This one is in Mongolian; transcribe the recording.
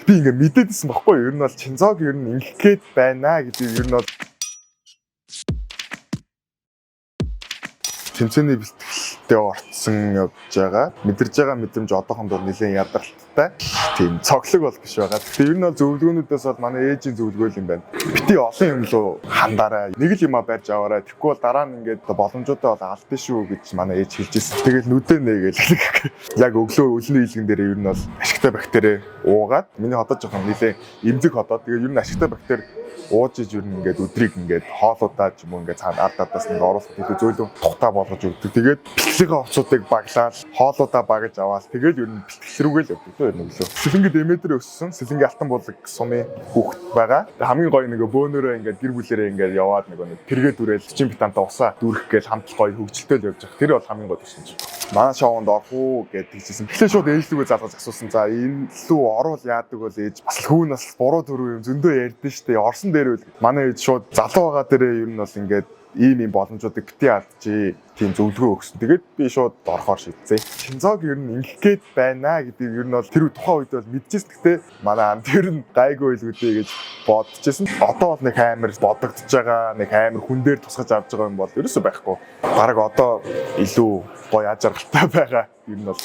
би ингээ мэдээдсэн баггүй. Ер нь бол Чинзог ер нь ингэх гээд байна гэдэг ер нь бол тэмцээний бэлтгэлтэй орцсон явж байгаа. Мэдэрж байгаа мэдрэмж одоохондоо нэлээд ядаргалтай. Тийм цоглог бол биш байгаа. Гэхдээ ер нь бол зөвлөгөөнүүдээс бол манай ээжийн зөвлөгөө юм байна. Бити олон юм руу хандаарай. Нэг л юмаа барьж аваарай. Тэгэхгүй бол дараа нь ингээд боломжуудаа бол алдсан шүү гэж манай ээж хэлж ирсэн. Тэгэл нүдэн нээгээл яг өглөө өлний илгэн дээр ер нь бол ашигтай бактери уугаад миний хотод жоохон нэлээд эмзэг хотод. Тэгээ ер нь ашигтай бактери ууж иж ер нь ингээд өдрийг ингээд хоолуудаа ч юм уу ингээд цаана ард ардаас ингээд оруулах гэдэг зөөлөн тухтаа болгож өгдөг. Тэгээд бэлтгэлийн хувцсуудыг баглаад хоолуудаа багаж аваад тэгээд ер нь бэлтгэл рүүгээ л явдаг тийм юм лөө. Сэлэнгэд эмээдрээ өссөн сэлэнгийн алтан булаг сумын хүүхэд байгаа. Хамгийн гоё нэг бөөнөрөө ингээд гэр бүлэрээ ингээд яваад нэг тэргээ дүрээл чин битантаа усаа дүүрэх гээл хамт гоё хөвгөлтэй л явж байгаа. Тэр бол хамгийн гоё төсөн чинь. Манай шоунд орох уу гэдэг хэлсэн. Тэгэхээр шууд ээлжлүүгээ залгаж асуусан. За энэ лүү орвол яадаг бол ээж бас хүүн бас буруу төрөө юм зөндөө ярьдэн штэ. Орсон дээр үл манай ээж шууд залуу байгаа дээрээ ер нь бол ингээд ийм боломжуудыг бити алдчих тийм зөвлөгөө өгсөн. Тэгээд би шууд орохоор шийдсэн. Чинзог ер нь ингэх гээд байна гэдэг ер нь бол тэр тухайн үед бол мэдчихсэн. Гэхдээ манай ам тэр нь гайгүй илгүүдээ гэж бодчихсон. Одоо бол нэг амар бодогдож байгаа, нэг амар хүн дээр тусгаж авч байгаа юм бол ерөөсөй байхгүй. Бараг одоо илүү гоё аж аргалтай байгаа юм бол